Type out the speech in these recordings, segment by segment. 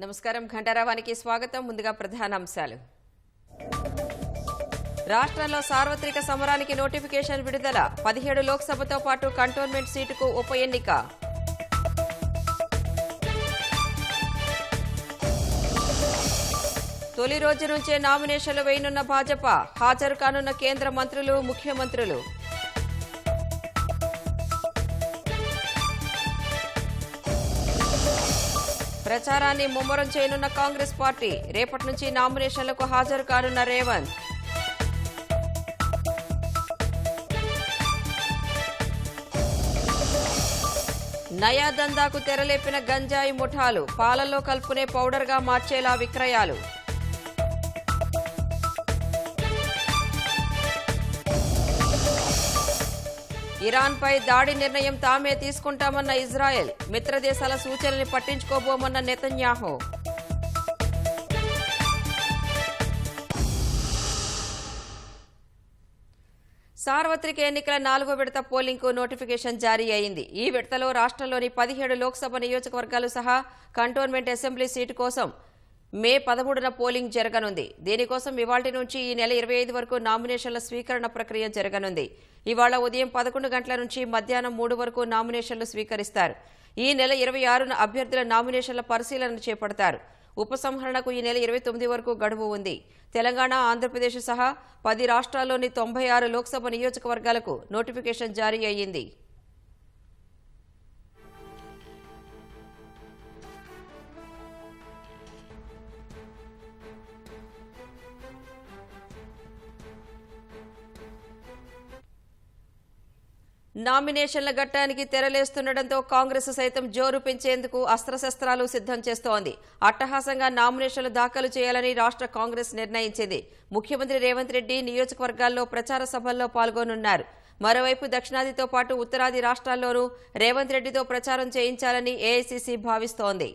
నమస్కారం ఘంటారావానికి స్వాగతం. ముందుగా ప్రధానాంశాలు. రాష్ట్రంలో సార్వత్రిక సమరానికి నోటిఫికేషన్ విడుదల. 17 లోక్సభతో పాటు కంటోన్మెంట్ సీటుకు ఉప ఎన్నిక. తొలి రోజు నుంచే నామినేషన్లు వేయనున్న భాజపా. హాజరు కానున్న కేంద్ర మంత్రులు, ముఖ్యమంత్రులు. ప్రచారాన్ని ముమ్మరం చేయనున్న కాంగ్రెస్ పార్టీ. రేపటి నుంచి నామినేషన్లకు హాజరు కానున్న రేవంత్. నయా దందాకు తెరలేపిన గంజాయి ముఠాలు. పాలల్లో కలుపునే పౌడర్గా మార్చేలా విక్రయాలు. ఇరాన్పై దాడి నిర్ణయం తామే తీసుకుంటామన్న ఇజ్రాయెల్. మిత్రదేశాల సూచనల్ని పట్టించుకోబోమన్న నెతన్యాహు. సార్వత్రిక ఎన్నికల 4వ విడత పోలింగ్కు నోటిఫికేషన్ జారీ అయింది. ఈ విడతలో రాష్ట్రంలోని 17 లోక్సభ నియోజకవర్గాలు సహా కంటోన్మెంట్ అసెంబ్లీ సీటు కోసం మే 13న పోలింగ్ జరగనుంది. దీనికోసం ఇవాళ్టి నుంచి ఈ నెల 25 వరకు నామినేషన్ల స్వీకరణ ప్రక్రియ జరగనుంది. ఇవాళ ఉదయం 11 గంటల నుంచి మధ్యాహ్నం 3 వరకు నామినేషన్లు స్వీకరిస్తారు. ఈ నెల 26న అభ్యర్థుల నామినేషన్ల పరిశీలన చేపడతారు. ఉపసంహరణకు ఈ నెల 29 వరకు గడువు ఉంది. తెలంగాణ, ఆంధ్రప్రదేశ్ సహా 10 రాష్ట్రాల్లోని 96 లోక్సభ నియోజకవర్గాలకు నోటిఫికేషన్ జారీ అయ్యింది. నామినేషన్ల ఘట్టానికి తెరలేస్తుండటంతో కాంగ్రెస్ సైతం జోరు పెంచేందుకు అస్త్రశస్త్రాలు సిద్ధం చేస్తోంది. అట్టహాసంగా నామినేషన్లు దాఖలు చేయాలని రాష్ట్ర కాంగ్రెస్ నిర్ణయించింది. ముఖ్యమంత్రి రేవంత్ రెడ్డి నియోజకవర్గాల్లో ప్రచార సభల్లో పాల్గొనున్నారు. మరోవైపు దక్షిణాదితో పాటు ఉత్తరాది రాష్ట్రాల్లోనూ రేవంత్ రెడ్డితో ప్రచారం చేయించాలని ఏఐసీసీ భావిస్తోంది.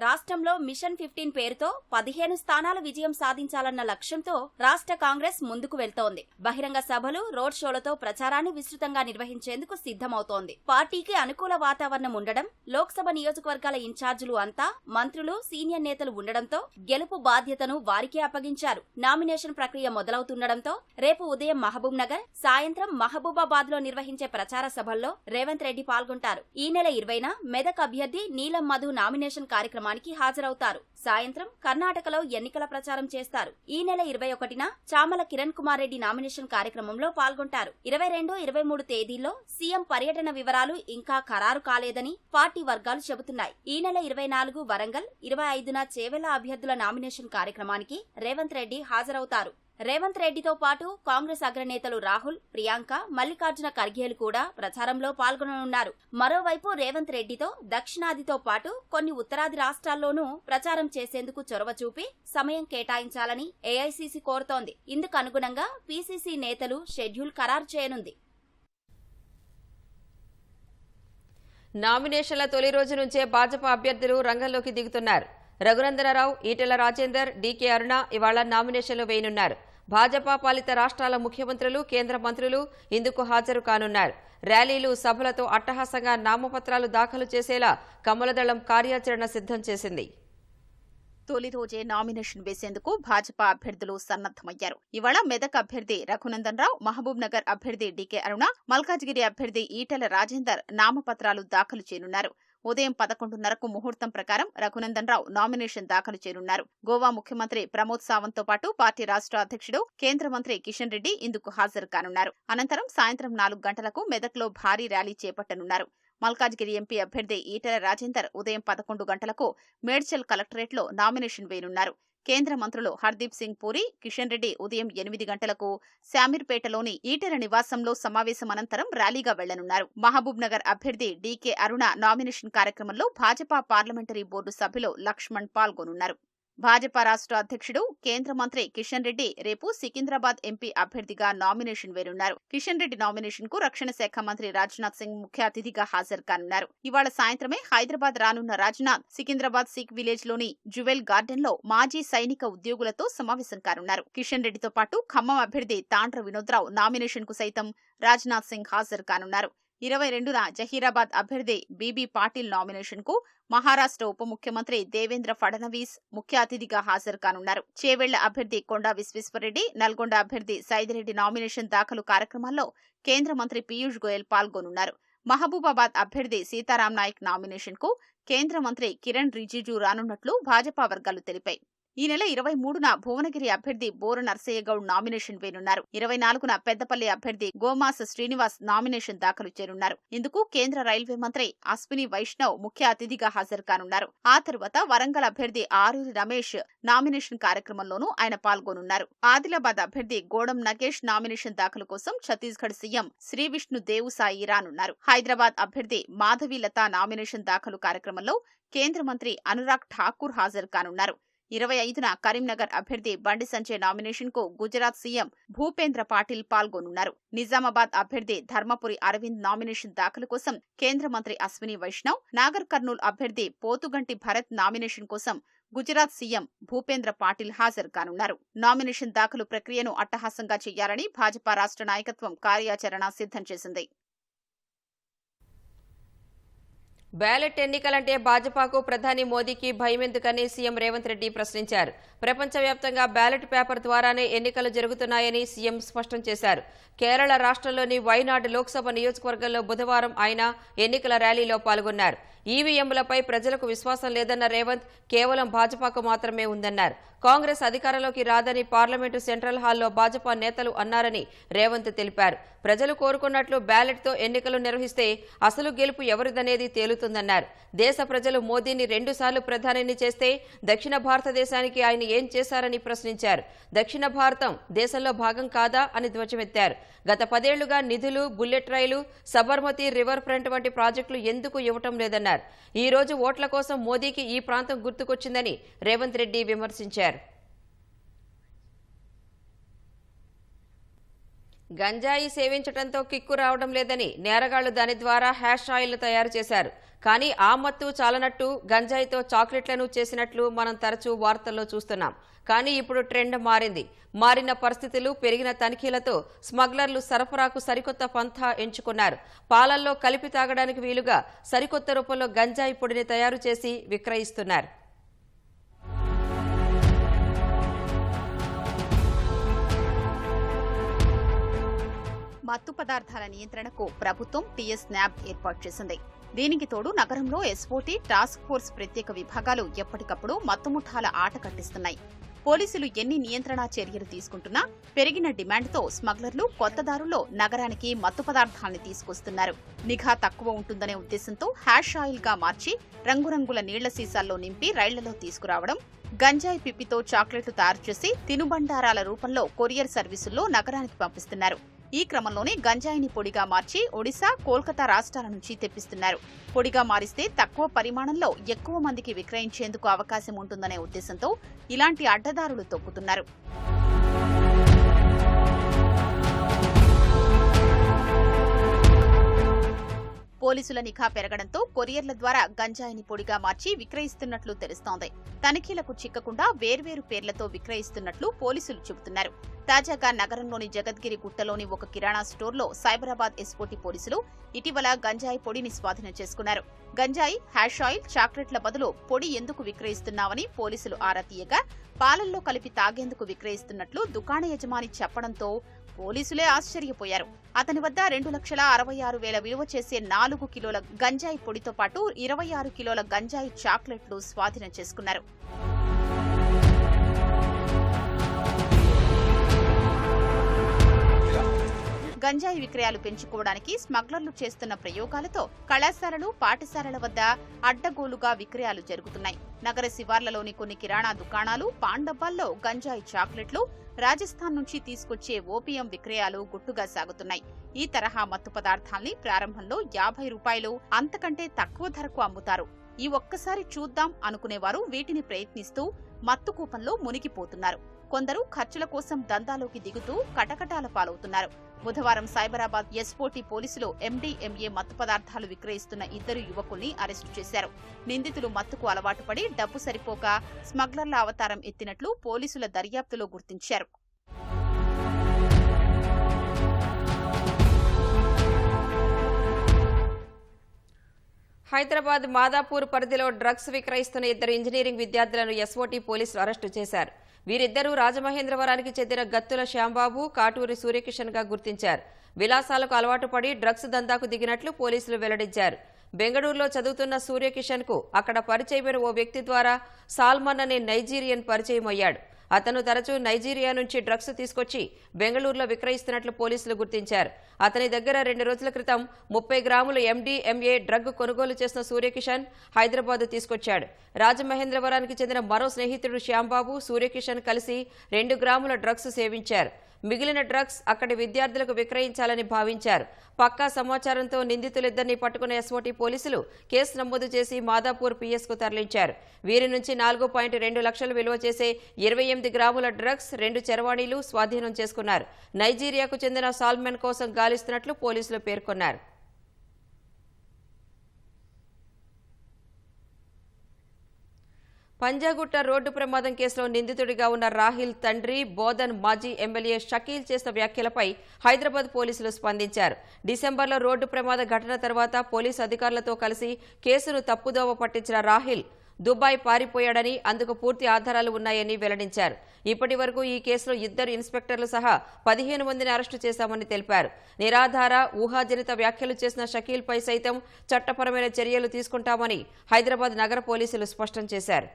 రాష్ట్రంలో మిషన్ 15 పేరుతో 15 స్థానాల విజయం సాధించాలన్న లక్ష్యంతో రాష్ట్ర కాంగ్రెస్ ముందుకు వెళ్తోంది. బహిరంగ సభలు, రోడ్ షోలతో ప్రచారాన్ని విస్తృతంగా నిర్వహించేందుకు సిద్ధమవుతోంది. పార్టీకి అనుకూల వాతావరణం ఉండడం, లోక్సభ నియోజకవర్గాల ఇన్ఛార్జీలు అంతా మంత్రులు, సీనియర్ నేతలు ఉండడంతో గెలుపు బాధ్యతను వారికే అప్పగించారు. నామినేషన్ ప్రక్రియ మొదలవుతుండటంతో రేపు ఉదయం మహబూబ్ నగర్, సాయంత్రం మహబూబాబాద్ లో నిర్వహించే ప్రచార సభల్లో రేవంత్ రెడ్డి పాల్గొంటారు. ఈ నెల 20న మెదక్ అభ్యర్థి నీలం మధు నామినేషన్ కార్యక్రమం హాజరవుతారు. సాయంత్రం కర్ణాటకలో ఎన్నికల ప్రచారం చేస్తారు. ఈ నెల 21న చామల కిరణ్ కుమార్ రెడ్డి నామినేషన్ కార్యక్రమంలో పాల్గొంటారు. 22, 23 తేదీల్లో సీఎం పర్యటన వివరాలు ఇంకా ఖరారు కాలేదని పార్టీ వర్గాలు చెబుతున్నాయి. ఈ నెల 24 వరంగల్, 25న చేవెళ్ల అభ్యర్థుల నామినేషన్ కార్యక్రమానికి రేవంత్ రెడ్డి హాజరవుతారు. రేవంత్ రెడ్డితో పాటు కాంగ్రెస్ అగ్రనేతలు రాహుల్, ప్రియాంక, మల్లికార్జున ఖర్గేలు కూడా ప్రచారంలో పాల్గొననున్నారు. మరోవైపు రేవంత్ రెడ్డితో దక్షిణాదితో పాటు కొన్ని ఉత్తరాది రాష్ట్రాల్లోనూ ప్రచారం చేసేందుకు చొరవ చూపి సమయం కేటాయించాలని ఏఐసీసీ కోరుతోంది. ఇందుకు అనుగుణంగా పీసీసీ నేతలు షెడ్యూల్ ఖరారు చేయనుంది. నామినేషన్ల తొలి రోజు నుంచే భాజపా అభ్యర్థులు రంగంలోకి దిగుతున్నారు. రఘునందనరావు, ఈటెల రాజేందర్, డీకే అరుణ ఇవాళ నామినేషన్లు వేయనున్నారు. భాజపా పాలిత రాష్ట్రాల ముఖ్యమంత్రులు, కేంద్ర మంత్రులు ఇందుకు హాజరు కానున్నారు. ర్యాలీలు, సభలతో అట్టహాసంగా నామపత్రాలు దాఖలు చేసేలా కమలదళం కార్యాచరణ సిద్ధం చేసింది. తొలి రోజే నామినేషన్ వేసేందుకు భాజపా అభ్యర్థులు సన్నద్దమయ్యారు. ఇవాళ మెదక్ అభ్యర్థి రఘునందన్ రావు, మహబూబ్ నగర్ అభ్యర్థి డీకే అరుణ, మల్కాజ్గిరి అభ్యర్థి ఈటెల రాజేందర్ నామపత్రాలు దాఖలు చేయనున్నారు. ఉదయం 11:30కు ముహూర్తం ప్రకారం రఘునందన్ రావు నామినేషన్ దాఖలు చేయనున్నారు. గోవా ముఖ్యమంత్రి ప్రమోద్ సావంత్ తో పాటు పార్టీ రాష్ట్ర అధ్యక్షుడు, కేంద్ర మంత్రి కిషన్ రెడ్డి ఇందుకు హాజరు కానున్నారు. అనంతరం సాయంత్రం 4 గంటలకు మెదక్లో భారీ ర్యాలీ చేపట్టనున్నారు. మల్కాజ్గిరి ఎంపీ అభ్యర్థి ఈటెల రాజేందర్ ఉదయం 11 గంటలకు మేడ్చల్ కలెక్టరేట్లో నామినేషన్ వేయనున్నారు. కేంద్ర మంత్రులు హర్దీప్ సింగ్ పూరి, కిషన్ రెడ్డి ఉదయం 8 గంటలకు శామీర్పేటలోని ఈటెల నివాసంలో సమావేశం అనంతరం ర్యాలీగా వెళ్లనున్నారు. మహబూబ్ నగర్ అభ్యర్థి డీకే అరుణ నామినేషన్ కార్యక్రమంలో భాజపా పార్లమెంటరీ బోర్డు సభ్యులు లక్ష్మణ్ పాల్గొనున్నారు. భాజపా రాష్ట్ర అధ్యక్షుడు, కేంద్ర మంత్రి కిషన్ రెడ్డి రేపు సికింద్రాబాద్ ఎంపీ అభ్యర్థిగా నామినేషన్ వేనున్నారు. కిషన్ రెడ్డి నామినేషన్ కు రక్షణ శాఖ మంత్రి రాజ్నాథ్ సింగ్ ముఖ్య అతిథిగా హాజరు కానున్నారు. ఇవాళ సాయంత్రమే హైదరాబాద్ రానున్న రాజ్నాథ్ సికింద్రాబాద్ సిక్ విలేజ్ లోని జువెల్ గార్డెన్ లో మాజీ సైనిక ఉద్యోగులతో సమావేశం కానున్నారు. కిషన్ రెడ్డితో పాటు ఖమ్మం అభ్యర్థి తాండ్ర వినోద్రావు నామినేషన్ కు సైతం రాజ్నాథ్ సింగ్ హాజరు కానున్నారు. 22న జహీరాబాద్ అభ్యర్థి బీబీ పాటిల్ నామినేషన్ కు మహారాష్ట్ర ఉప ముఖ్యమంత్రి దేవేంద్ర ఫడణవీస్ ముఖ్య అతిథిగా హాజరు కానున్నారు. చేవెళ్ల అభ్యర్థి కొండా విశ్వేశ్వరరెడ్డి, నల్గొండ అభ్యర్థి సైదిరెడ్డి నామినేషన్ దాఖలు కార్యక్రమాల్లో కేంద్ర మంత్రి పీయూష్ గోయల్ పాల్గొనున్నారు. మహబూబాబాద్ అభ్యర్థి సీతారాం నాయక్ నామినేషన్ కు కేంద్ర మంత్రి కిరణ్ రిజిజు రానున్నట్లు భాజపా వర్గాలు తెలిపాయి. ఈ నెల 23న భువనగిరి అభ్యర్థి బోర నర్సయ్య గౌడ్ నామినేషన్ వేనున్నారు. 24న పెద్దపల్లి అభ్యర్థి గోమాస శ్రీనివాస్ నామినేషన్ దాఖలు చేరున్నారు. ఇందుకు కేంద్ర రైల్వే మంత్రి అశ్విని వైష్ణవ్ ముఖ్య అతిథిగా హాజరు కానున్నారు. ఆ తర్వాత వరంగల్ అభ్యర్థి ఆరూరి రమేష్ నామినేషన్ కార్యక్రమంలోనూ ఆయన పాల్గొనున్నారు. ఆదిలాబాద్ అభ్యర్థి గోడం నగేష్ నామినేషన్ దాఖలు కోసం ఛత్తీస్గఢ్ సీఎం శ్రీవిష్ణు దేవుసాయి రానున్నారు. హైదరాబాద్ అభ్యర్థి మాధవీలత నామినేషన్ దాఖలు కార్యక్రమంలో కేంద్ర మంత్రి అనురాగ్ ఠాకూర్ హాజరు కానున్నారు. 25న కరీంనగర్ అభ్యర్థి బండి సంజయ్ నామినేషన్ కు గుజరాత్ సీఎం భూపేంద్ర పాటిల్ పాల్గొనున్నారు. నిజామాబాద్ అభ్యర్థి ధర్మపురి అరవింద్ నామినేషన్ దాఖలు కోసం కేంద్ర మంత్రి అశ్విని వైష్ణవ్, నాగర్ కర్నూల్ అభ్యర్థి పోతుగంటి భరత్ నామినేషన్ కోసం గుజరాత్ సీఎం భూపేంద్ర పాటిల్ హాజరు కానున్నారు. నామినేషన్ దాఖలు ప్రక్రియను అట్టహాసంగా చేయాలని భాజపా రాష్ట్ర నాయకత్వం కార్యాచరణ సిద్ధం చేసింది. బ్యాలెట్ ఎన్నికలంటే భాజపాకు ప్రధాని మోదీకి భయమెందుకని సీఎం రేవంత్ రెడ్డి ప్రశ్నించారు. ప్రపంచవ్యాప్తంగా బ్యాలెట్ పేపర్ ద్వారానే ఎన్నికలు జరుగుతున్నాయని సీఎం స్పష్టం చేశారు. కేరళ రాష్ట్రంలోని వైనాడ్ లోక్సభ నియోజకవర్గంలో బుధవారం ఆయన ఎన్నికల ర్యాలీలో పాల్గొన్నారు. ఈవీఎంలపై ప్రజలకు విశ్వాసం లేదన్న రేవంత్ కేవలం భాజపాకు మాత్రమే ఉందన్నారు. కాంగ్రెస్ అధికారంలోకి రాదని పార్లమెంటు సెంట్రల్ హాల్లో భాజపా నేతలు అన్నారని రేవంత్ తెలిపారు. ప్రజలు కోరుకున్నట్లు బ్యాలెట్తో ఎన్నికలు నిర్వహిస్తే అసలు గెలుపు ఎవరిదనేది తేలుతుందన్నారు. దేశ ప్రజలు మోదీని 2 సార్లు ప్రధానిని చేస్తే దక్షిణ భారతదేశానికి ఆయన ఏం చేశారని ప్రశ్నించారు. దక్షిణ భారతం దేశంలో భాగం కాదా అని ధ్వజమెత్తారు. గత 10 ఏళ్లుగా నిధులు, బుల్లెట్ రైలు, సబర్మతి రివర్ ఫ్రంట్ వంటి ప్రాజెక్టులు ఎందుకు ఇవ్వటం లేదన్నారు. ఈ రోజు ఓట్ల కోసం మోదీకి ఈ ప్రాంతం గుర్తుకొచ్చిందని రేవంత్ రెడ్డి విమర్శించారు. గంజాయి సేవించడంతో కిక్కు రావడం లేదని నేరగాళ్లు దాని ద్వారా హ్యాష్ ఆయిల్ తయారు చేశారు. కానీ ఆ మత్తు చాలనట్టు గంజాయితో చాక్లెట్లను చేసినట్లు మనం తరచూ వార్తల్లో చూస్తున్నాం. కానీ ఇప్పుడు ట్రెండ్ మారింది. మారిన పరిస్థితులు, పెరిగిన తనిఖీలతో స్మగ్లర్లు సరఫరాకు సరికొత్త పంథా ఎంచుకున్నారు. పాలల్లో కలిపి తాగడానికి వీలుగా సరికొత్త రూపంలో గంజాయి పొడిని తయారు చేసి విక్రయిస్తున్నారు. మత్తు పదార్థాల నియంత్రణకు ప్రభుత్వం టీఎస్ న్యాబ్ ఏర్పాటు చేసింది. దీనికి తోడు నగరంలో ఎస్ఓటీ, టాస్క్ ఫోర్స్ ప్రత్యేక విభాగాలు ఎప్పటికప్పుడు మత్తుముఠాల ఆట కట్టిస్తున్నాయి. పోలీసులు ఎన్ని నియంత్రణ చర్యలు తీసుకుంటున్నా పెరిగిన డిమాండ్తో స్మగ్లర్లు కొత్త దారుల్లో నగరానికి మత్తు పదార్థాల్ని తీసుకొస్తున్నారు. నిఘా తక్కువ ఉంటుందనే ఉద్దేశంతో హ్యాష్ ఆయిల్ గా మార్చి రంగురంగుల నీళ్ల సీసాల్లో నింపి రైళ్లలో తీసుకురావడం, గంజాయి పిప్పితో చాక్లెట్లు తయారు చేసి తినుబండారాల రూపంలో కొరియర్ సర్వీసుల్లో నగరానికి పంపిస్తున్నారు. ఈ క్రమంలోనే గంజాయిని పొడిగా మార్చి ఒడిశా, కోల్కతా రాష్ట్రాల నుంచి తెప్పిస్తున్నారు. పొడిగా మారిస్తే తక్కువ పరిమాణంలో ఎక్కువ మందికి విక్రయించేందుకు అవకాశం ఉంటుందనే ఉద్దేశంతో ఇలాంటి అడ్డదారులు తొక్కుతున్నారు. పోలీసుల నిఘా పెరగడంతో కొరియర్ల ద్వారా గంజాయిని పొడిగా మార్చి విక్రయిస్తున్నట్లు తెలుస్తోంది. తనిఖీలకు చిక్కకుండా వేర్వేరు పేర్లతో విక్రయిస్తున్నట్లు పోలీసులు చెబుతున్నారు. తాజాగా నగరంలోని జగద్గిరి గుట్టలోని ఒక కిరాణా స్టోర్లో సైబరాబాద్ ఎస్ఓటీ పోలీసులు ఇటీవల గంజాయి పొడిని స్వాధీనం చేసుకున్నారు. గంజాయి, హ్యాష్ ఆయిల్, చాక్లెట్ల బదులు పొడి ఎందుకు విక్రయిస్తున్నామని పోలీసులు ఆరా తీయగా పాలల్లో కలిపి తాగేందుకు విక్రయిస్తున్నట్లు దుకాణ యజమాని చెప్పడంతో పోలీసులే ఆశ్చర్యపోయారు. అతని వద్ద 2,66,000 విలువ చేసే 4 కిలోల గంజాయి పొడితో పాటు 26 కిలోల గంజాయి చాక్లెట్లు స్వాధీనం చేసుకున్నారు. గంజాయి విక్రయాలు పెంచుకోవడానికి స్మగ్లర్లు చేస్తున్న ప్రయోగాలతో కళాశాలలు, పాఠశాలల వద్ద అడ్డగోలుగా విక్రయాలు జరుగుతున్నాయి. నగర శివార్లలోని కొన్ని కిరాణా దుకాణాలు, పాన్ డబ్బాల్లో గంజాయి చాక్లెట్లు, రాజస్థాన్ నుంచి తీసుకొచ్చే ఓపియం విక్రయాలు గుట్టుగా సాగుతున్నాయి. ఈ తరహా మత్తు పదార్థాల్ని ప్రారంభంలో 50 రూపాయలు, అంతకంటే తక్కువ ధరకు అమ్ముతారు. ఈ ఒక్కసారి చూద్దాం అనుకునేవారు వీటిని ప్రయత్నిస్తూ మత్తు కూపంలో మునిగిపోతున్నారు. కొందరు ఖర్చుల కోసం దందాలోకి దిగుతూ కటకటాల పాలవుతున్నారు. బుధవారం సైబరాబాద్ ఎస్ఓటీ పోలీసులు ఎండీఎంఏ మత్తు పదార్థాలు విక్రయిస్తున్న 2 యువకుల్ని అరెస్టు చేశారు. నిందితులు మత్తుకు అలవాటు పడి డబ్బు సరిపోక స్మగ్లర్ల అవతారం ఎత్తినట్లు పోలీసుల దర్యాప్తులో గుర్తించారు. హైదరాబాద్ మాదాపూర్ పరిధిలో డ్రగ్స్ విక్రయిస్తున్న 2 ఇంజనీరింగ్ విద్యార్థులను ఎస్ఓటీ పోలీసులు అరెస్టు చేశారు. వీరిద్దరూ రాజమహేంద్రవరానికి చెందిన గత్తుల శ్యాంబాబు, కాటూరి సూర్యకిషన్ గా గుర్తించారు. విలాసాలకు అలవాటు పడి డ్రగ్స్ దందాకు దిగినట్లు పోలీసులు వెల్లడించారు. బెంగళూరులో చదువుతున్న సూర్యకిషన్ కు అక్కడ పరిచయమైన ఓ వ్యక్తి ద్వారా సాల్మన్ అనే నైజీరియన్ పరిచయం అయ్యాడు. అతను తరచూ నైజీరియా నుంచి డ్రగ్స్ తీసుకొచ్చి బెంగళూరులో విక్రయిస్తున్నట్లు పోలీసులు గుర్తించారు. అతని దగ్గర 2 రోజుల క్రితం 30 గ్రాముల MDMA డ్రగ్ కొనుగోలు చేసిన సూర్యకిషన్ హైదరాబాద్ తీసుకొచ్చాడు. రాజమహేంద్రవరానికి చెందిన మరో స్నేహితుడు శ్యాంబాబు, సూర్యకిషన్ కలిసి 2 గ్రాముల డ్రగ్స్ సేవించారు. మిగిలిన డ్రగ్స్ అక్కడి విద్యార్థులకు విక్రయించాలని భావించారు. పక్కా సమాచారంతో నిందితులిద్దరిని పట్టుకున్న ఎస్ఓటీ పోలీసులు కేసు నమోదు చేసి మాదాపూర్ పిఎస్కు తరలించారు. వీరి నుంచి 4.2 లక్షలు విలువ చేసే 28 గ్రాముల డ్రగ్స్, 2 చరవాణీలు స్వాధీనం చేసుకున్నారు. నైజీరియాకు చెందిన సాల్మన్ కోసం గాలిస్తున్నట్లు పోలీసులు పేర్కొన్నారు. పంజాగుట్ట రోడ్డు ప్రమాదం కేసులో నిందితుడిగా ఉన్న రాహిల్ తండ్రి బోధన్ మాజీ ఎమ్మెల్యే షకీల్ చేసిన వ్యాఖ్యలపై హైదరాబాద్ పోలీసులు స్పందించారు. డిసెంబర్లో రోడ్డు ప్రమాద ఘటన తర్వాత పోలీసు అధికారులతో కలిసి కేసును తప్పుదోవ పట్టించిన రాహిల్ దుబాయ్ పారిపోయాడని, అందుకు పూర్తి ఆధారాలు ఉన్నాయని వెల్లడించారు. ఇప్పటి వరకు ఈ కేసులో 2 ఇన్స్పెక్టర్లు సహా 15 మందిని అరెస్టు చేశామని తెలిపారు. నిరాధార, ఊహాజనిత వ్యాఖ్యలు చేసిన షకీల్పై సైతం చట్టపరమైన చర్యలు తీసుకుంటామని హైదరాబాద్ నగర పోలీసులు స్పష్టం చేశారు.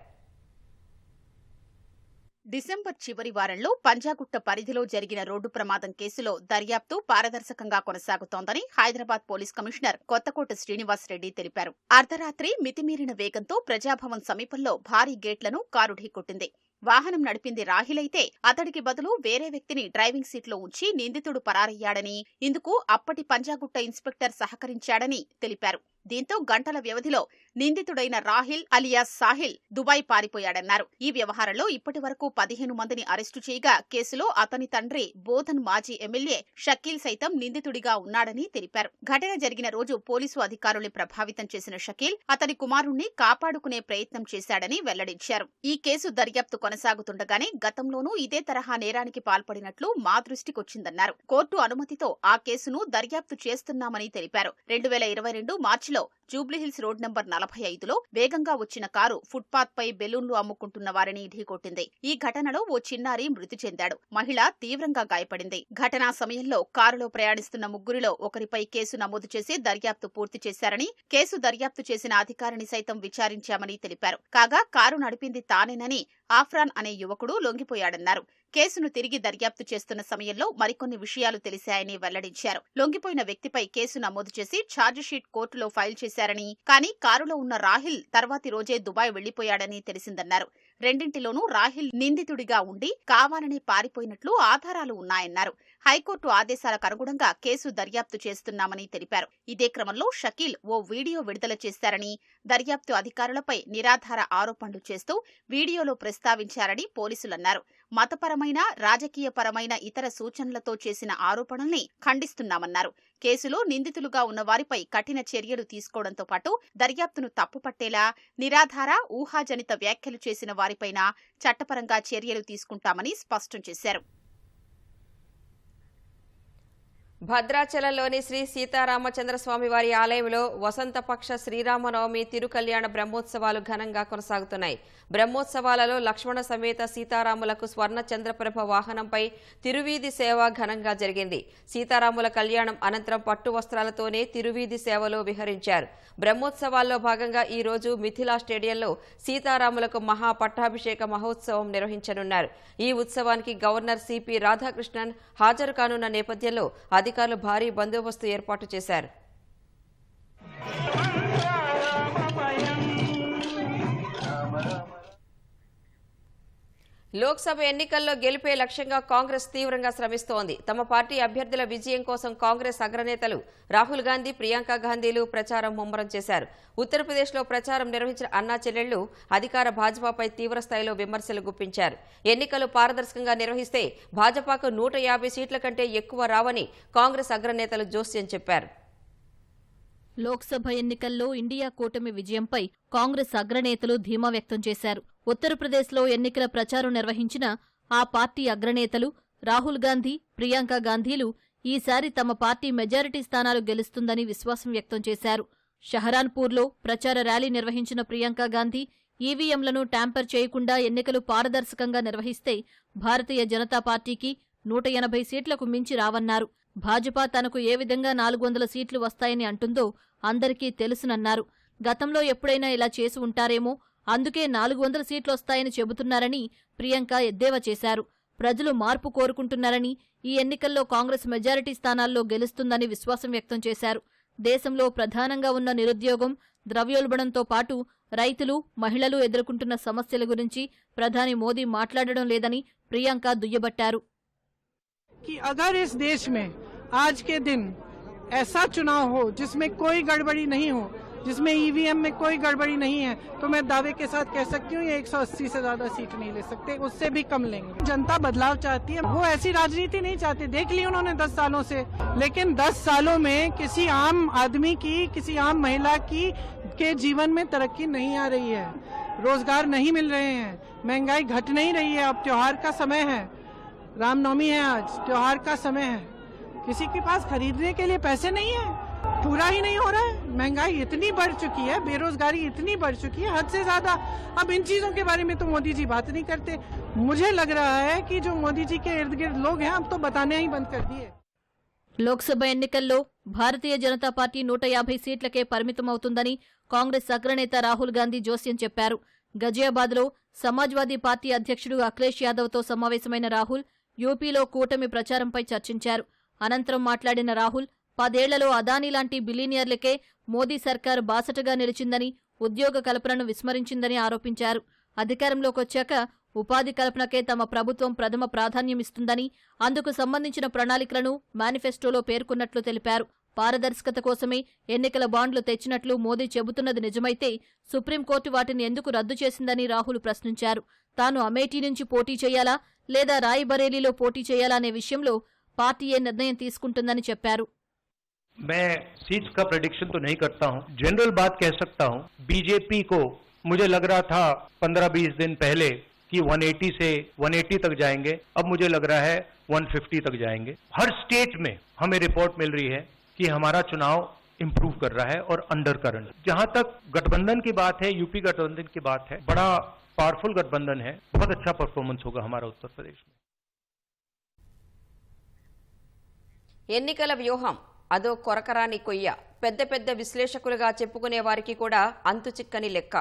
డిసెంబర్ చివరి వారంలో పంజాగుట్ట పరిధిలో జరిగిన రోడ్డు ప్రమాదం కేసులో దర్యాప్తు పారదర్శకంగా కొనసాగుతోందని హైదరాబాద్ పోలీస్ కమిషనర్ కొత్తకోట శ్రీనివాసరెడ్డి తెలిపారు. అర్ధరాత్రి మితిమీరిన వేగంతో ప్రజాభవన్ సమీపంలో భారీ గేట్లను కారు ఢీకొట్టింది. వాహనం నడిపింది రాహిల్ అయితే అతడికి బదులు వేరే వ్యక్తిని డ్రైవింగ్ సీట్లో ఉంచి నిందితుడు పరారయ్యాడని, ఇందుకు అప్పటి పంజాగుట్ట ఇన్స్పెక్టర్ సహకరించాడని తెలిపారు. దీంతో గంటల వ్యవధిలో నిందితుడైన రాహిల్ అలియాస్ సాహిల్ దుబాయ్ పారిపోయాడన్నారు. ఈ వ్యవహారంలో ఇప్పటి వరకు 15 మందిని అరెస్టు చేయగా కేసులో అతని తండ్రి బోధన్ మాజీ ఎమ్మెల్యే షకీల్ సైతం నిందితుడిగా ఉన్నాడని తెలిపారు. ఘటన జరిగిన రోజు పోలీసు అధికారుల్ని ప్రభావితం చేసిన షకీల్ అతని కుమారుణ్ణి కాపాడుకునే ప్రయత్నం చేశాడని వెల్లడించారు. ఈ కేసు దర్యాప్తు కొనసాగుతుండగానే గతంలోనూ ఇదే తరహా నేరానికి పాల్పడినట్లు మా దృష్టికొచ్చిందన్నారు. కోర్టు అనుమతితో ఆ కేసును దర్యాప్తు చేస్తున్నామని తెలిపారు. 2022 మార్చిలో జూబ్లీహిల్స్ రోడ్ నంబర్ 45లో వేగంగా వచ్చిన కారు ఫుట్పాత్ పై బెలూన్లు అమ్ముకుంటున్న వారిని ఢీకొట్టింది. ఈ ఘటనలో ఓ చిన్నారి మృతి చెందాడు. మహిళ తీవ్రంగా గాయపడింది. ఘటనా సమయంలో కారులో ప్రయాణిస్తున్న ముగ్గురిలో ఒకరిపై కేసు నమోదు చేసి దర్యాప్తు పూర్తి చేశారని, కేసు దర్యాప్తు చేసిన అధికారిని సైతం విచారించామని తెలిపారు. కాగా కారు నడిపింది తానేనని ఆఫ్రాన్ అనే యువకుడు లొంగిపోయాడన్నారు. కేసును తిరిగి దర్యాప్తు చేస్తున్న సమయంలో మరికొన్ని విషయాలు తెలిశాయని వెల్లడించారు. లొంగిపోయిన వ్యక్తిపై కేసు నమోదు చేసి ఛార్జిషీట్ కోర్టులో ఫైల్ చేశారని, కానీ కారులో ఉన్న రాహిల్ తర్వాతి రోజే దుబాయ్ వెళ్లిపోయాడని తెలిసిందన్నారు. రెండింటిలోనూ రాహిల్ నిందితుడిగా ఉండి కావాలని పారిపోయినట్లు ఆధారాలు ఉన్నాయన్నారు. హైకోర్టు ఆదేశాలకు అనుగుణంగా కేసు దర్యాప్తు చేస్తున్నామని తెలిపారు. ఇదే క్రమంలో షకీల్ ఓ వీడియో విడుదల చేశారని, దర్యాప్తు అధికారులపై నిరాధార ఆరోపణలు చేస్తూ వీడియోలో ప్రస్తావించారని పోలీసులన్నారు. మతపరమైన, రాజకీయపరమైన ఇతర సూచనలతో చేసిన ఆరోపణల్ని ఖండిస్తున్నామన్నారు. కేసులో నిందితులుగా ఉన్న వారిపై కఠిన చర్యలు తీసుకోవడంతో పాటు దర్యాప్తును తప్పుపట్టేలా నిరాధార, ఊహాజనిత వ్యాఖ్యలు చేసిన వారిపైన చట్టపరంగా చర్యలు తీసుకుంటామని స్పష్టం చేశారు. భద్రాచలంలోని శ్రీ సీతారామచంద్రస్వామి వారి ఆలయంలో వసంతపక్ష శ్రీరామనవమి తిరుకల్యాణ బ్రహ్మోత్సవాలు ఘనంగా కొనసాగుతున్నాయి. బ్రహ్మోత్సవాలలో లక్ష్మణ సమేత సీతారాములకు స్వర్ణ చంద్రప్రభ వాహనంపై తిరువీధి సేవ ఘనంగా జరిగింది. సీతారాముల కళ్యాణం అనంతరం పట్టు వస్త్రాలతోనే తిరువీధి సేవలో విహరించారు. బ్రహ్మోత్సవాల్లో భాగంగా ఈ రోజు మిథిలా స్టేడియంలో సీతారాములకు మహా పట్టాభిషేక మహోత్సవం నిర్వహించనున్నారు. ఈ ఉత్సవానికి గవర్నర్ సిపి రాధాకృష్ణన్ హాజరు కానున్న నేపథ్యంలో అధికారులు భారీ బందోబస్తు ఏర్పాటు చేశారు. లోక్సభ ఎన్నికల్లో గెలిపే లక్ష్యంగా కాంగ్రెస్ తీవ్రంగా శ్రమిస్తోంది. తమ పార్టీ అభ్యర్థుల విజయం కోసం కాంగ్రెస్ అగ్రనేతలు రాహుల్ గాంధీ, ప్రియాంక గాంధీలు ప్రచారం ముమ్మరం చేశారు. ఉత్తరప్రదేశ్లో ప్రచారం నిర్వహించిన అన్నా చెల్లెళ్లు అధికార భాజపాపై తీవ్రస్థాయిలో విమర్శలు గుప్పించారు. ఎన్నికలు పారదర్శకంగా నిర్వహిస్తే భాజపాకు 150 సీట్ల కంటే ఎక్కువ రావని కాంగ్రెస్ అగ్రనేతలు జోస్యం చెప్పారు. లోక్సభ ఎన్నికల్లో ఇండియా కూటమి విజయంపై కాంగ్రెస్ అగ్రనేతలు ధీమా వ్యక్తం చేశారు. ఉత్తరప్రదేశ్లో ఎన్నికల ప్రచారం నిర్వహించిన ఆ పార్టీ అగ్రనేతలు రాహుల్ గాంధీ, ప్రియాంక గాంధీలు ఈసారి తమ పార్టీ మెజారిటీ స్థానాలు గెలుస్తుందని విశ్వాసం వ్యక్తం చేశారు. షహరాన్పూర్లో ప్రచార ర్యాలీ నిర్వహించిన ప్రియాంక గాంధీ ఈవీఎంలను ట్యాంపర్ చేయకుండా ఎన్నికలు పారదర్శకంగా నిర్వహిస్తే భారతీయ జనతా పార్టీకి 180 సీట్లకు మించి రావన్నారు. భాజపా తనకు ఏ విధంగా 400 సీట్లు వస్తాయని అంటుందో అందరికీ తెలుసునన్నారు. గతంలో ఎప్పుడైనా ఇలా చేసి ఉంటారేమో, అందుకే 400 సీట్లొస్తాయని చెబుతున్నారని ప్రియాంక ఎద్దేవా చేశారు. ప్రజలు మార్పు కోరుకుంటున్నారని, ఈ ఎన్నికల్లో కాంగ్రెస్ మెజారిటీ స్థానాల్లో గెలుస్తుందని విశ్వాసం వ్యక్తం చేశారు. దేశంలో ప్రధానంగా ఉన్న నిరుద్యోగం, ద్రవ్యోల్బణంతో పాటు రైతులు, మహిళలు ఎదుర్కొంటున్న సమస్యల గురించి ప్రధాని మోదీ మాట్లాడడం లేదని ప్రియాంక దుయ్యబట్టారు. कि अगर इस देश में आज के दिन ऐसा चुनाव हो जिसमें कोई गड़बड़ी नहीं हो, जिसमें ईवीएम में कोई गड़बड़ी नहीं है, तो मैं दावे के साथ कह सकती हूँ ये 180 से ज्यादा सीट नहीं ले सकते, उससे भी कम लेंगे. जनता बदलाव चाहती है, वो ऐसी राजनीति नहीं चाहती. देख ली उन्होंने 10 सालों से, लेकिन 10 सालों में किसी आम आदमी की, किसी आम महिला की के जीवन में तरक्की नहीं आ रही है, रोजगार नहीं मिल रहे हैं, महंगाई घट नहीं रही है. अब त्योहार का समय है, रामनवमी है, आज त्योहार का समय है, किसी के पास खरीदने के लिए पैसे नहीं है, पूरा ही नहीं हो रहा है. महंगाई इतनी बढ़ चुकी है, बेरोजगारी इतनी बढ़ चुकी है, हद से ज्यादा. अब इन चीजों के बारे में तो मोदी जी बात नहीं करते. मुझे लग रहा है कि जो मोदी जी के इर्द गिर्द लोग हैं अब तो बताने ही बंद कर दिए. లోక్సభ ఎన్నికల్లో భారతీయ జనతా పార్టీ 150 సీట్లకే పరిమితమవుతుందని కాంగ్రెస్ అగ్రనేత రాహుల్ గాంధీ జోస్యం చెప్పారు. గజియాబాద్లో సమాజ్వాదీ పార్టీ అధ్యక్షుడు అఖిలేష్ యాదవ్తో సమావేశమైన రాహుల్ యూపీలో కూటమి ప్రచారంపై చర్చించారు. అనంతరం మాట్లాడిన రాహుల్ 10 ఏళ్లలో అదానీ లాంటి బిలీనియర్లకే మోదీ సర్కారు బాసటగా నిలిచిందని, ఉద్యోగ కల్పనను విస్మరించిందని ఆరోపించారు. అధికారంలోకొచ్చాక ఉపాధి కల్పనకే తమ ప్రభుత్వం ప్రథమ ప్రాధాన్యమిస్తుందని, అందుకు సంబంధించిన ప్రణాళికలను మేనిఫెస్టోలో పేర్కొన్నట్లు తెలిపారు. పారదర్శకత కోసమే ఎన్నికల బాండ్లు తెచ్చినట్లు మోదీ చెబుతున్నది నిజమైతే సుప్రీంకోర్టు వాటిని ఎందుకు రద్దు చేసిందని రాహుల్ ప్రశ్నించారు. తాను అమేఠీ నుంచి పోటీ చేయాలా లేదా రాయ్బరేలీలో పోటీ చేయాలా అనే విషయంలో పార్టీయే నిర్ణయం తీసుకుంటుందని చెప్పారు. मैं सीट का प्रेडिक्शन तो नहीं करता हूं, जनरल बात कह सकता हूं. बीजेपी को मुझे लग रहा था 15-20 दिन पहले कि 180 से 180 तक जाएंगे, अब मुझे लग रहा है 150 तक जाएंगे. हर स्टेट में हमें रिपोर्ट मिल रही है कि हमारा चुनाव इंप्रूव कर रहा है और अंडर करंट. जहां तक गठबंधन की बात है, यूपी गठबंधन की बात है, बड़ा पावरफुल गठबंधन है, बहुत अच्छा परफॉर्मेंस होगा हमारा उत्तर प्रदेश में. ఎన్నికల వ్యూహం అదో కొరకరాని కొయ్య. పెద్ద పెద్ద విశ్లేషకులుగా చెప్పుకునే వారికి కూడా అంతుచిక్కని లెక్క.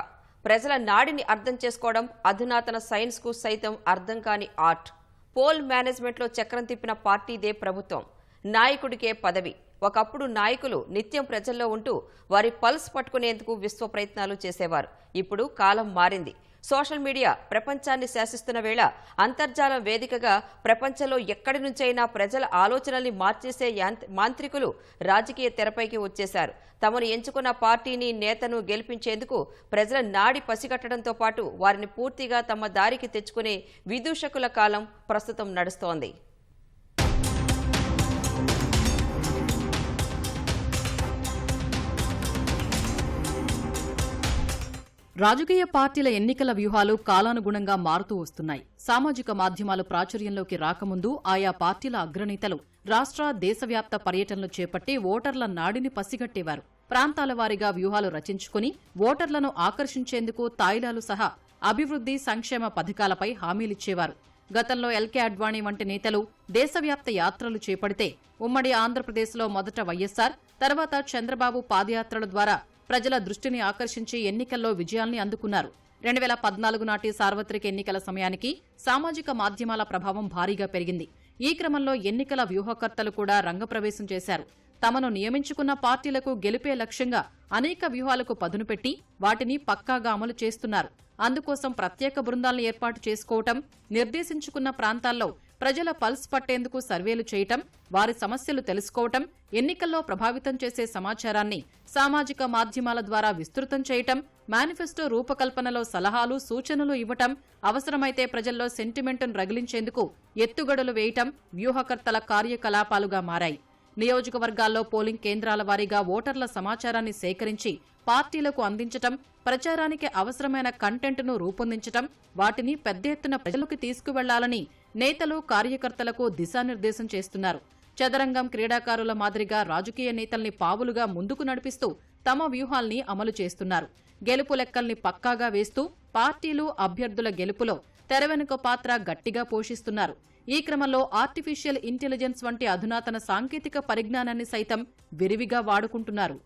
ప్రజల నాడిని అర్థం చేసుకోవడం అధునాతన సైన్స్కు సైతం అర్థం కాని ఆర్ట్. పోల్ మేనేజ్మెంట్లో చక్రం తిప్పిన పార్టీదే ప్రభుత్వం. నాయకుడికే పదవి. ఒకప్పుడు నాయకులు నిత్యం ప్రజల్లో ఉంటూ వారి పల్స్ పట్టుకునేందుకు విశ్వ ప్రయత్నాలు చేసేవారు. ఇప్పుడు కాలం మారింది. సోషల్ మీడియా ప్రపంచాన్ని శాసిస్తున్న వేళ అంతర్జాలం వేదికగా ప్రపంచంలో ఎక్కడి నుంచైనా ప్రజల ఆలోచనల్ని మార్చేసే మాంత్రికులు రాజకీయ తెరపైకి వచ్చేశారు. తమను ఎంచుకున్న పార్టీని, నేతను గెలిపించేందుకు ప్రజల నాడి పసిగట్టడంతో పాటు వారిని పూర్తిగా తమ దారికి తెచ్చుకునే విదూషకుల కాలం ప్రస్తుతం నడుస్తోంది. రాజకీయ పార్టీల ఎన్నికల వ్యూహాలు కాలానుగుణంగా మారుతూ వస్తున్నాయి. సామాజిక మాధ్యమాలు ప్రాచుర్యంలోకి రాకముందు ఆయా పార్టీల అగ్రనేతలు రాష్ట్ర, దేశవ్యాప్త పర్యటనలు చేపట్టి ఓటర్ల నాడిని పసిగట్టేవారు. ప్రాంతాల వారీగా వ్యూహాలు రచించుకుని ఓటర్లను ఆకర్షించేందుకు తాయిలాలు సహా అభివృద్ధి, సంక్షేమ పథకాలపై హామీలిచ్చేవారు. గతంలో ఎల్కే అడ్వాణీ వంటి నేతలు దేశవ్యాప్త యాత్రలు చేపడితే ఉమ్మడి ఆంధ్రప్రదేశ్లో మొదట వైఎస్సార్, తర్వాత చంద్రబాబు పాదయాత్రల ద్వారా ప్రజల దృష్టిని ఆకర్షించి ఎన్నికల్లో విజయాల్ని అందుకున్నారు. 2014 నాటి సార్వత్రిక ఎన్నికల సమయానికి సామాజిక మాధ్యమాల ప్రభావం భారీగా పెరిగింది. ఈ క్రమంలో ఎన్నికల వ్యూహకర్తలు కూడా రంగప్రవేశం చేశారు. తమను నియమించుకున్న పార్టీలకు గెలిపే లక్ష్యంగా అనేక వ్యూహాలకు పదును పెట్టి వాటిని పక్కాగా అమలు చేస్తున్నారు. అందుకోసం ప్రత్యేక బృందాలను ఏర్పాటు చేసుకోవటం, నిర్దేశించుకున్న ప్రాంతాల్లో ప్రజల పల్స్ పట్టేందుకు సర్వేలు చేయటం, వారి సమస్యలు తెలుసుకోవటం, ఎన్నికల్లో ప్రభావితం చేసే సమాచారాన్ని సామాజిక మాధ్యమాల ద్వారా విస్తృతం చేయటం, మేనిఫెస్టో రూపకల్పనలో సలహాలు, సూచనలు ఇవ్వటం, అవసరమైతే ప్రజల్లో సెంటిమెంటును రగిలించేందుకు ఎత్తుగడలు వేయటం వ్యూహకర్తల కార్యకలాపాలుగా మారాయి. నియోజకవర్గాల్లో పోలింగ్ కేంద్రాల వారీగా ఓటర్ల సమాచారాన్ని సేకరించి పార్టీలకు అందించటం, ప్రచారానికి అవసరమైన కంటెంట్ను రూపొందించటం, వాటిని పెద్ద ఎత్తున ప్రజలకు తీసుకువెళ్లాలని నేతలు, కార్యకర్తలకు దిశానిర్దేశం చేస్తున్నారు. చదరంగం క్రీడాకారుల మాదిరిగా రాజకీయ నేతల్ని పావులుగా ముందుకు నడిపిస్తూ తమ వ్యూహాల్ని అమలు చేస్తున్నారు. గెలుపు లెక్కల్ని పక్కాగా వేస్తూ పార్టీలు అభ్యర్థుల గెలుపులో తెరవెనుక పాత్ర గట్టిగా పోషిస్తున్నారు. ఈ క్రమంలో ఆర్టిఫిషియల్ ఇంటెలిజెన్స్ వంటి అధునాతన సాంకేతిక పరిజ్ఞానాన్ని సైతం విరివిగా వాడుకుంటున్నారు.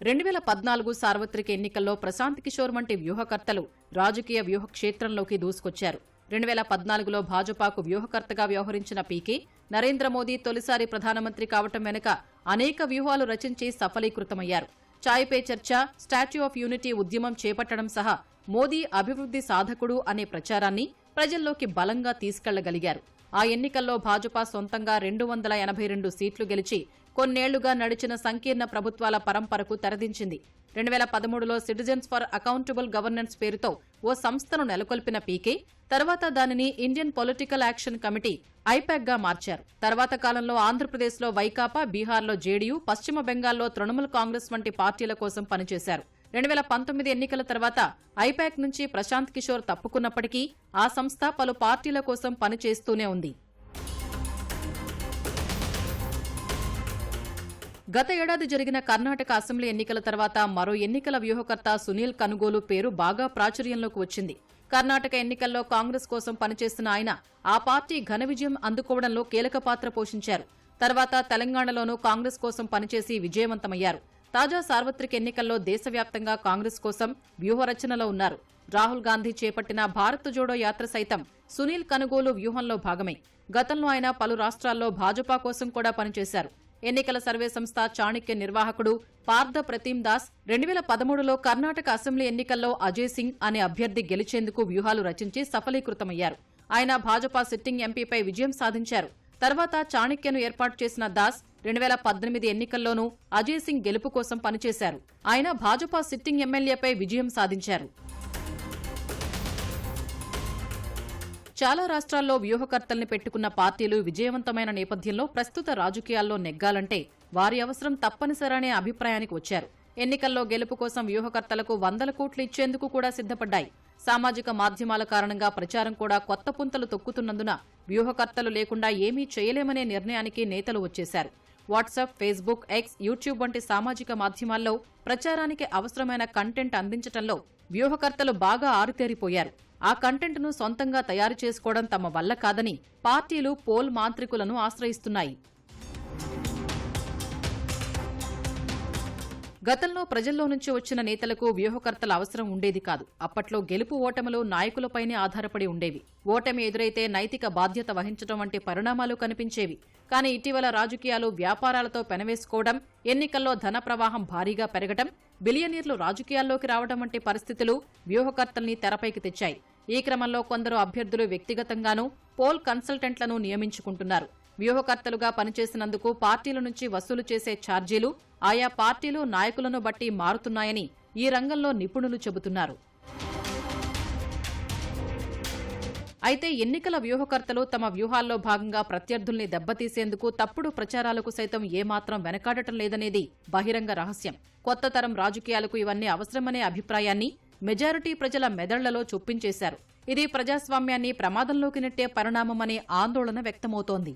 2014 సార్వత్రిక ఎన్నికల్లో ప్రశాంత్ కిషోర్ వంటి వ్యూహకర్తలు రాజకీయ వ్యూహ క్షేత్రంలోకి దూసుకొచ్చారు. 2014లో భాజపాకు వ్యూహకర్తగా వ్యవహరించిన పీకే నరేంద్ర మోదీ తొలిసారి ప్రధానమంత్రి కావటం వెనుక అనేక వ్యూహాలు రచించి సఫలీకృతమయ్యారు. చాయ్ పే చర్చ, స్టాచ్యూ ఆఫ్ యూనిటీ ఉద్యమం చేపట్టడం సహా మోదీ అభివృద్ధి సాధకుడు అనే ప్రచారాన్ని ప్రజల్లోకి బలంగా తీసుకెళ్లగలిగారు. ఆ ఎన్నికల్లో భాజపా సొంతంగా 282 సీట్లు గెలిచి కొన్నేళ్లుగా నడిచిన సంకీర్ణ ప్రభుత్వాల పరంపరకు తెరదించింది. 2013లో సిటిజన్స్ ఫర్ అకౌంటబుల్ గవర్నెన్స్ పేరుతో ఓ సంస్థను నెలకొల్పిన పీకే తర్వాత దానిని ఇండియన్ పొలిటికల్ యాక్షన్ కమిటీ ఐపాక్గా మార్చారు. తర్వాత కాలంలో ఆంధ్రప్రదేశ్లో వైకాపా, బీహార్లో జేడీయూ, పశ్చిమ బెంగాల్లో తృణమూల్ కాంగ్రెస్ వంటి పార్టీల కోసం పనిచేశారు. 2019 ఎన్నికల తర్వాత ఐపాక్ నుంచి ప్రశాంత్ కిషోర్ తప్పుకున్నప్పటికీ ఆ సంస్థ పలు పార్టీల కోసం పనిచేస్తూనే ఉంది. గత ఏడాది జరిగిన కర్ణాటక అసెంబ్లీ ఎన్నికల తర్వాత మరో ఎన్నికల వ్యూహకర్త సునీల్ కనుగోలు పేరు బాగా ప్రాచుర్యంలోకి వచ్చింది. కర్ణాటక ఎన్నికల్లో కాంగ్రెస్ కోసం పనిచేస్తున్న ఆయన ఆ పార్టీ ఘన విజయం అందుకోవడంలో కీలక పాత్ర పోషించారు. తర్వాత తెలంగాణలోనూ కాంగ్రెస్ కోసం పనిచేసి విజయవంతమయ్యారు. తాజా సార్వత్రిక ఎన్నికల్లో దేశవ్యాప్తంగా కాంగ్రెస్ కోసం వ్యూహరచనలో ఉన్నారు. రాహుల్ గాంధీ చేపట్టిన భారత్ జోడో యాత్ర సైతం సునీల్ కనుగోలు వ్యూహంలో భాగమే. గతంలో ఆయన పలు రాష్ట్రాల్లో భాజపా కోసం కూడా పనిచేశారు. ఎన్నికల సర్వే సంస్థ చాణక్య నిర్వాహకుడు పార్థ ప్రతిమ్ దాస్ 2013లో కర్ణాటక అసెంబ్లీ ఎన్నికల్లో అజయ్ సింగ్ అనే అభ్యర్థి గెలిచేందుకు వ్యూహాలు రచించి సఫలీకృతమయ్యారు. ఆయన భాజపా సిట్టింగ్ ఎంపీపై విజయం సాధించారు. తర్వాత చాణక్యను ఏర్పాటు చేసిన దాస్ 2018 ఎన్నికల్లోనూ అజయ్ సింగ్ గెలుపు కోసం పనిచేశారు. ఆయన భాజపా సిట్టింగ్ ఎమ్మెల్యేపై విజయం సాధించారు. చాలా రాష్ట్రాల్లో వ్యూహకర్తల్ని పెట్టుకున్న పార్టీలు విజయవంతమైన నేపథ్యంలో ప్రస్తుత రాజకీయాల్లో నెగ్గాలంటే వారి అవసరం తప్పనిసరనే అభిప్రాయానికి వచ్చారు. ఎన్నికల్లో గెలుపు కోసం వ్యూహకర్తలకు 100 కోట్లు ఇచ్చేందుకు కూడా సిద్ధపడ్డాయి. సామాజిక మాధ్యమాల కారణంగా ప్రచారం కూడా కొత్త పుంతలు తొక్కుతున్నందున వ్యూహకర్తలు లేకుండా ఏమీ చేయలేమనే నిర్ణయానికి నేతలు వచ్చేశారు. వాట్సాప్, ఫేస్బుక్, ఎక్స్, యూట్యూబ్ వంటి సామాజిక మాధ్యమాల్లో ప్రచారానికి అవసరమైన కంటెంట్ అందించడంలో వ్యూహకర్తలు బాగా ఆరితేరిపోయారు. ఆ కంటెంట్ను సొంతంగా తయారు చేసుకోవడం తమ వల్ల కాదని పార్టీలు పోల్ మాంత్రికులను ఆశ్రయిస్తున్నాయి. గతంలో ప్రజల్లో నుంచి వచ్చిన నేతలకు వ్యూహకర్తల అవసరం ఉండేది కాదు. అప్పట్లో గెలుపు ఓటములు నాయకులపైనే ఆధారపడి ఉండేవి. ఓటమి ఎదురైతే నైతిక బాధ్యత వహించడం వంటి పరిణామాలు కనిపించేవి. కానీ ఇటీవల రాజకీయాలు వ్యాపారాలతో పెనవేసుకోవడం, ఎన్నికల్లో ధన ప్రవాహం భారీగా పెరగడం, బిలియనీర్లు రాజకీయాల్లోకి రావడం వంటి పరిస్థితులు వ్యూహకర్తల్ని తెరపైకి తెచ్చాయి. ఈ క్రమంలో కొందరు అభ్యర్థులు వ్యక్తిగతంగానూ పోల్ కన్సల్టెంట్లను నియమించుకుంటున్నారు. వ్యూహకర్తలుగా పనిచేసినందుకు పార్టీల నుంచి వసూలు చేసే ఛార్జీలు ఆయా పార్టీలు, నాయకులను బట్టి మారుతున్నాయని ఈ రంగంలో నిపుణులు చెబుతున్నారు. అయితే ఎన్నికల వ్యూహకర్తలు తమ వ్యూహాల్లో భాగంగా ప్రత్యర్థుల్ని దెబ్బతీసేందుకు తప్పుడు ప్రచారాలకు సైతం ఏమాత్రం వెనకాడటం లేదనేది బహిరంగ రహస్యం. కొత్త తరం రాజకీయాలకు ఇవన్నీ అవసరమనే అభిప్రాయాన్ని మెజారిటీ ప్రజల మెదళ్లలో చొప్పించేశారు. ఇది ప్రజాస్వామ్యాన్ని ప్రమాదంలోకి నెట్టే పరిణామమనే ఆందోళన వ్యక్తమవుతోంది.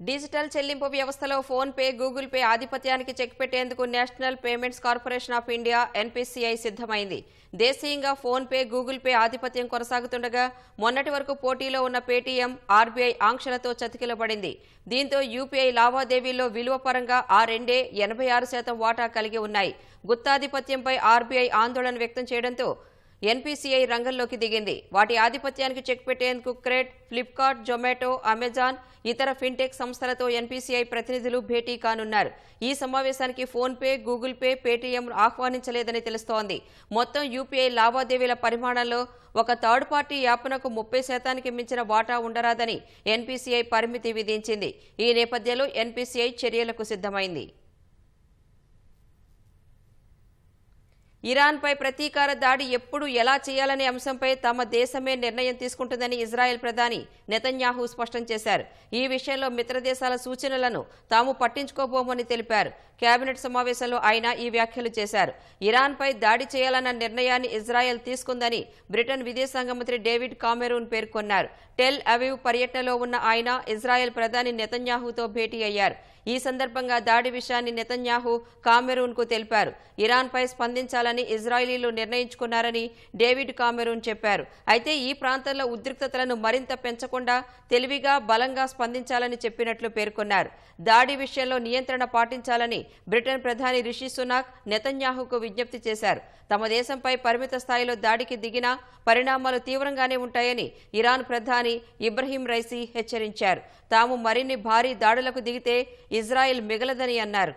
డిజిటల్ చెల్లింపు వ్యవస్థలో ఫోన్ పే, గూగుల్ పే ఆధిపత్యానికి చెక్ పెట్టేందుకు National Payments Corporation of India NPCI సిద్ధమైంది. దేశీయంగా ఫోన్ పే, గూగుల్ పే ఆధిపత్యం కొనసాగుతుండగా మొన్నటి వరకు పోటీలో ఉన్న పేటీఎం ఆర్బీఐ ఆంక్షలతో చతికిలబడింది. దీంతో యూపీఐ లావాదేవీల్లో విలువ పరంగా ఆ రెండే 86% వాటా కలిగి ఉన్నాయి. గుత్తాధిపత్యంపై ఆర్బీఐ ఆందోళన వ్యక్తం చేయడంతో ఎన్పీసీఐ రంగంలోకి దిగింది. వాటి ఆధిపత్యానికి చెక్ పెట్టేందుకు క్రెడ్, ఫ్లిప్కార్ట్, జొమాటో, అమెజాన్, ఇతర ఫిన్టెక్ సంస్థలతో ఎన్పీసీఐ ప్రతినిధులు భేటీ కానున్నారు. ఈ సమావేశానికి PhonePe, Google Pay, Paytm ఆహ్వానించలేదని తెలుస్తోంది. మొత్తం యూపీఐ లావాదేవీల పరిమాణంలో ఒక థర్డ్ పార్టీ యాప్నకు 30% మించిన వాటా ఉండరాదని ఎన్పీసీఐ పరిమితి విధించింది. ఈ నేపథ్యంలో ఎన్పీసీఐ చర్యలకు సిద్ధమైంది. ఇరాన్పై ప్రతీకార దాడి ఎప్పుడు ఎలా చేయాలనే అంశంపై తమ దేశమే నిర్ణయం తీసుకుంటుందని ఇజ్రాయెల్ ప్రధాని నెతన్యాహు స్పష్టం చేశారు. ఈ విషయంలో మిత్రదేశాల సూచనలను తాము పట్టించుకోబోమని తెలిపారు. కేబినెట్ సమావేశంలో ఆయన ఈ వ్యాఖ్యలు చేశారు. ఇరాన్పై దాడి చేయాలన్న నిర్ణయాన్ని ఇజ్రాయెల్ తీసుకుందని బ్రిటన్ విదేశాంగ మంత్రి డేవిడ్ కామెరూన్ పేర్కొన్నారు. టెల్ అవీవ్ పర్యటనలో ఉన్న ఆయన ఇజ్రాయెల్ ప్రధాని నెతన్యాహుతో భేటీ అయ్యారు. ఈ సందర్భంగా దాడి విషయాన్ని నెతన్యాహు కామెరూన్కు తెలిపారు. ఇరాన్పై స్పందించాలని ఇజ్రాయలీలు నిర్ణయించుకున్నారని డేవిడ్ కామెరూన్ చెప్పారు. అయితే ఈ ప్రాంతంలో ఉద్రిక్తతలను మరింత పెంచకుండా తెలివిగా బలంగా స్పందించాలని చెప్పినట్లు పేర్కొన్నారు. దాడి విషయంలో నియంత్రణ పాటించాలని బ్రిటన్ ప్రధాని రిషి సునాక్ నెతన్యాహుకు విజ్ఞప్తి చేశారు. తమ దేశంపై పరిమిత స్థాయిలో దాడికి దిగినా పరిణామాలు తీవ్రంగానే ఉంటాయని ఇరాన్ ప్రధాని ఇబ్రహీం రైసీ హెచ్చరించారు. తాము మరిన్ని భారీ దాడులకు దిగితే ఇజ్రాయెల్ మిగలదని అన్నారు.